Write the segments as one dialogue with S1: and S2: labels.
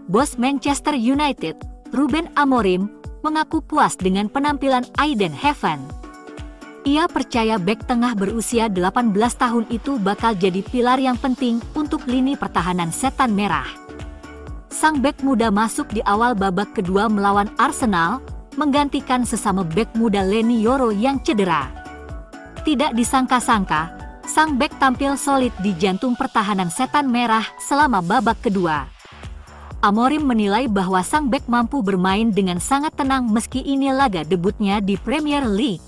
S1: Bos Manchester United, Ruben Amorim, mengaku puas dengan penampilan Aiden Heaven. Ia percaya bek tengah berusia 18 tahun itu bakal jadi pilar yang penting untuk lini pertahanan Setan Merah. Sang bek muda masuk di awal babak kedua melawan Arsenal, menggantikan sesama bek muda Leny Yoro yang cedera. Tidak disangka-sangka, sang bek tampil solid di jantung pertahanan Setan Merah selama babak kedua. Amorim menilai bahwa sang bek mampu bermain dengan sangat tenang meski ini laga debutnya di Premier League.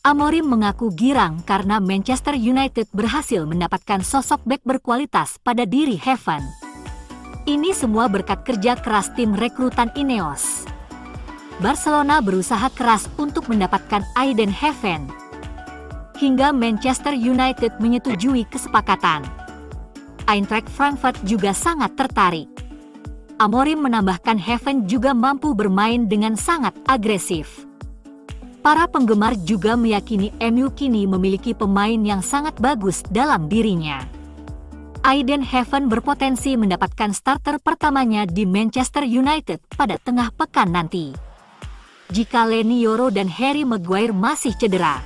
S1: Amorim mengaku girang karena Manchester United berhasil mendapatkan sosok bek berkualitas pada diri Heaven. Ini semua berkat kerja keras tim rekrutan Ineos. Barcelona berusaha keras untuk mendapatkan Aiden Heaven, hingga Manchester United menyetujui kesepakatan. Eintracht Frankfurt juga sangat tertarik. Amorim menambahkan Heaven juga mampu bermain dengan sangat agresif. Para penggemar juga meyakini MU kini memiliki pemain yang sangat bagus dalam dirinya. Aiden Heaven berpotensi mendapatkan starter pertamanya di Manchester United pada tengah pekan nanti, jika Leny Yoro dan Harry Maguire masih cedera.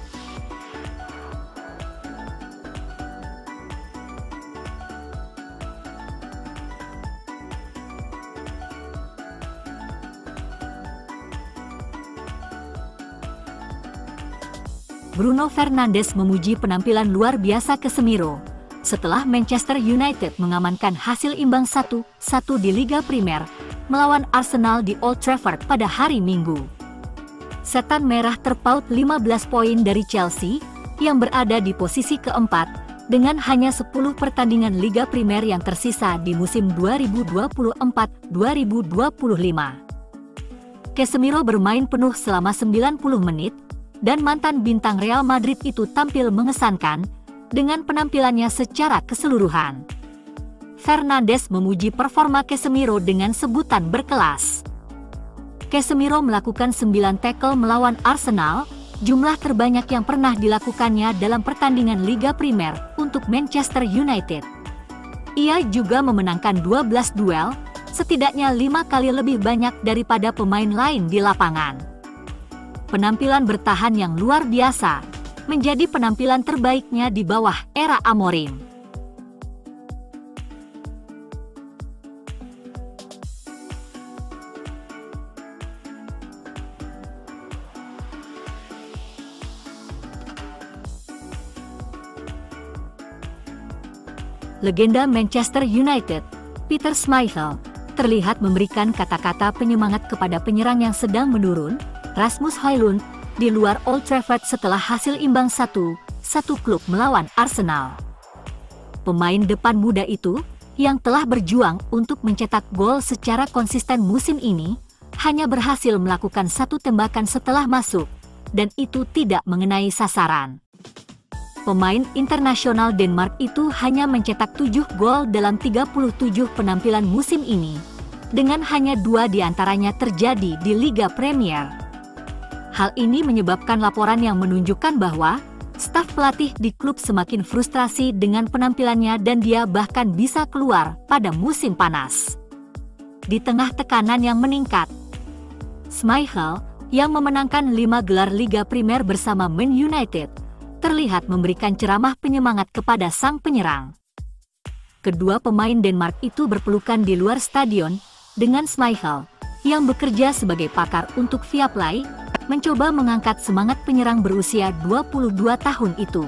S1: Bruno Fernandes memuji penampilan luar biasa Casemiro setelah Manchester United mengamankan hasil imbang 1-1 di Liga Primer melawan Arsenal di Old Trafford pada hari Minggu. Setan Merah terpaut 15 poin dari Chelsea yang berada di posisi keempat dengan hanya 10 pertandingan Liga Primer yang tersisa di musim 2024-2025. Casemiro bermain penuh selama 90 menit dan mantan bintang Real Madrid itu tampil mengesankan dengan penampilannya secara keseluruhan. Fernandes memuji performa Casemiro dengan sebutan berkelas. Casemiro melakukan 9 tackle melawan Arsenal, jumlah terbanyak yang pernah dilakukannya dalam pertandingan Liga Primer untuk Manchester United. Ia juga memenangkan 12 duel, setidaknya 5 kali lebih banyak daripada pemain lain di lapangan. Penampilan bertahan yang luar biasa menjadi penampilan terbaiknya di bawah era Amorim. Legenda Manchester United, Peter Schmeichel, terlihat memberikan kata-kata penyemangat kepada penyerang yang sedang menurun, Rasmus Højlund, di luar Old Trafford setelah hasil imbang 1-1 klub melawan Arsenal. Pemain depan muda itu, yang telah berjuang untuk mencetak gol secara konsisten musim ini, hanya berhasil melakukan 1 tembakan setelah masuk, dan itu tidak mengenai sasaran. Pemain internasional Denmark itu hanya mencetak 7 gol dalam 37 penampilan musim ini, dengan hanya 2 diantaranya terjadi di Liga Premier. Hal ini menyebabkan laporan yang menunjukkan bahwa staf pelatih di klub semakin frustrasi dengan penampilannya dan dia bahkan bisa keluar pada musim panas. Di tengah tekanan yang meningkat, Schmeichel, yang memenangkan 5 gelar Liga Primer bersama Man United, terlihat memberikan ceramah penyemangat kepada sang penyerang. Kedua pemain Denmark itu berpelukan di luar stadion, dengan Schmeichel, yang bekerja sebagai pakar untuk Viaplay, mencoba mengangkat semangat penyerang berusia 22 tahun itu.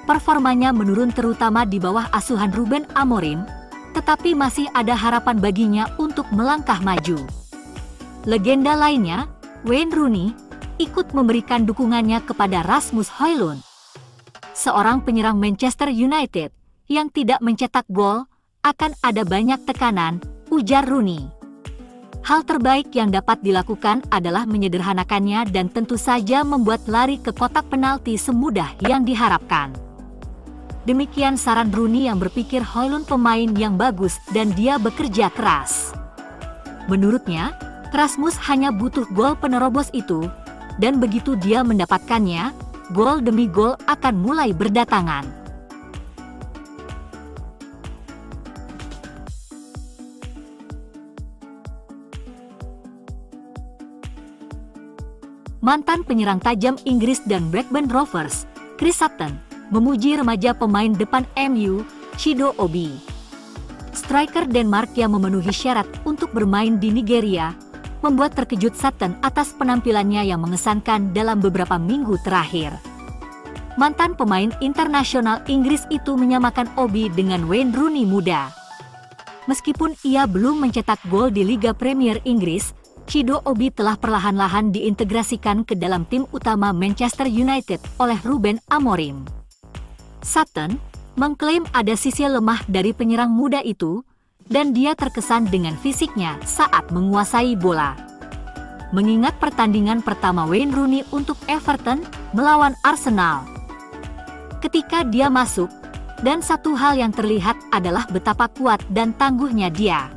S1: Performanya menurun terutama di bawah asuhan Ruben Amorim, tetapi masih ada harapan baginya untuk melangkah maju. Legenda lainnya, Wayne Rooney, ikut memberikan dukungannya kepada Rasmus Højlund, seorang penyerang Manchester United yang tidak mencetak gol. Akan ada banyak tekanan, ujar Rooney. Hal terbaik yang dapat dilakukan adalah menyederhanakannya dan tentu saja membuat lari ke kotak penalti semudah yang diharapkan. Demikian saran Rooney yang berpikir Højlund pemain yang bagus dan dia bekerja keras. Menurutnya, Rasmus hanya butuh gol penerobos itu, dan begitu dia mendapatkannya, gol demi gol akan mulai berdatangan. Mantan penyerang tajam Inggris dan Blackburn Rovers, Chris Sutton, memuji remaja pemain depan MU, Chido Obi. Striker Denmark yang memenuhi syarat untuk bermain di Nigeria, membuat terkejut Sutton atas penampilannya yang mengesankan dalam beberapa minggu terakhir. Mantan pemain internasional Inggris itu menyamakan Obi dengan Wayne Rooney muda. Meskipun ia belum mencetak gol di Liga Premier Inggris, Chido Obi telah perlahan-lahan diintegrasikan ke dalam tim utama Manchester United oleh Ruben Amorim. Sutton mengklaim ada sisi lemah dari penyerang muda itu, dan dia terkesan dengan fisiknya saat menguasai bola. Mengingat pertandingan pertama Wayne Rooney untuk Everton melawan Arsenal. Ketika dia masuk, dan satu hal yang terlihat adalah betapa kuat dan tangguhnya dia.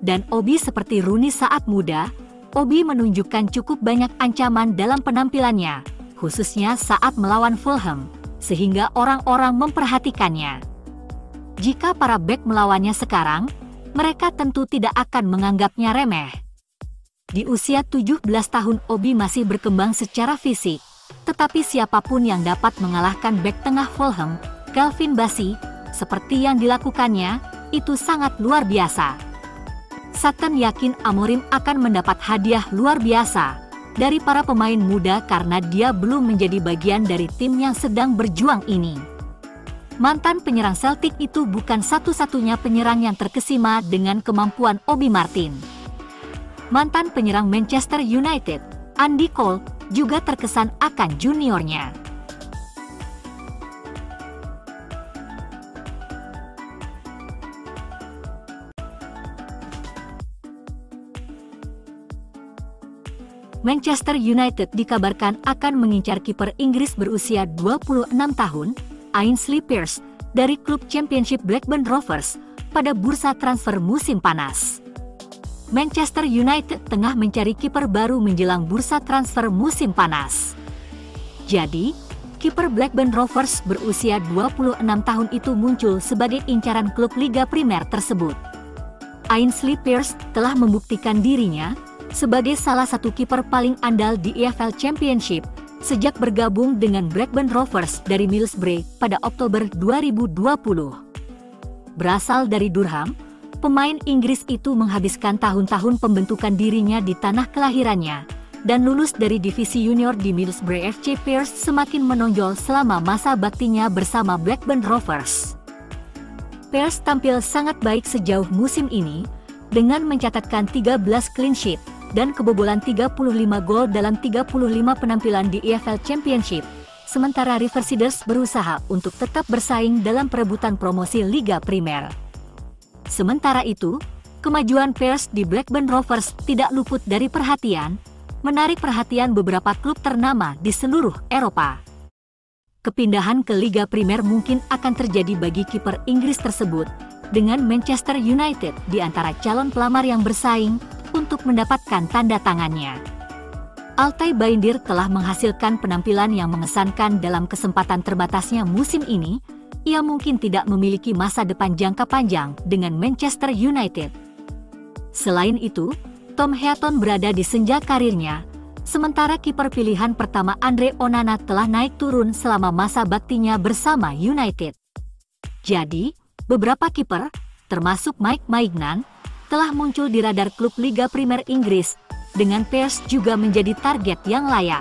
S1: Dan Obi seperti Rooney saat muda, Obi menunjukkan cukup banyak ancaman dalam penampilannya, khususnya saat melawan Fulham, sehingga orang-orang memperhatikannya. Jika para bek melawannya sekarang, mereka tentu tidak akan menganggapnya remeh. Di usia 17 tahun Obi masih berkembang secara fisik, tetapi siapapun yang dapat mengalahkan bek tengah Fulham, Calvin Bassey, seperti yang dilakukannya, itu sangat luar biasa. Sutton yakin Amorim akan mendapat hadiah luar biasa dari para pemain muda karena dia belum menjadi bagian dari tim yang sedang berjuang ini. Mantan penyerang Celtic itu bukan satu-satunya penyerang yang terkesima dengan kemampuan Obi Martin. Mantan penyerang Manchester United, Andy Cole, juga terkesan akan juniornya. Manchester United dikabarkan akan mengincar kiper Inggris berusia 26 tahun, Ainsley Pearce, dari klub Championship Blackburn Rovers pada bursa transfer musim panas. Manchester United tengah mencari kiper baru menjelang bursa transfer musim panas. Jadi, kiper Blackburn Rovers berusia 26 tahun itu muncul sebagai incaran klub Liga Primer tersebut. Ainsley Pearce telah membuktikan dirinya sebagai salah satu kiper paling andal di EFL Championship sejak bergabung dengan Blackburn Rovers dari Middlesbrough pada Oktober 2020. Berasal dari Durham, pemain Inggris itu menghabiskan tahun-tahun pembentukan dirinya di tanah kelahirannya dan lulus dari divisi junior di Middlesbrough FC. Pearce semakin menonjol selama masa baktinya bersama Blackburn Rovers. Pearce tampil sangat baik sejauh musim ini dengan mencatatkan 13 clean sheet dan kebobolan 35 gol dalam 35 penampilan di EFL Championship, sementara Riversiders berusaha untuk tetap bersaing dalam perebutan promosi Liga Primer. Sementara itu, kemajuan Pearce di Blackburn Rovers tidak luput dari perhatian, menarik perhatian beberapa klub ternama di seluruh Eropa. Kepindahan ke Liga Primer mungkin akan terjadi bagi kiper Inggris tersebut, dengan Manchester United di antara calon pelamar yang bersaing untuk mendapatkan tanda tangannya. Altay Bayindir telah menghasilkan penampilan yang mengesankan dalam kesempatan terbatasnya musim ini. Ia mungkin tidak memiliki masa depan jangka panjang dengan Manchester United. Selain itu, Tom Heaton berada di senja karirnya, sementara kiper pilihan pertama Andre Onana telah naik turun selama masa baktinya bersama United. Jadi, beberapa kiper, termasuk Mike Maignan, telah muncul di radar klub Liga Primer Inggris, dengan Pearce juga menjadi target yang layak.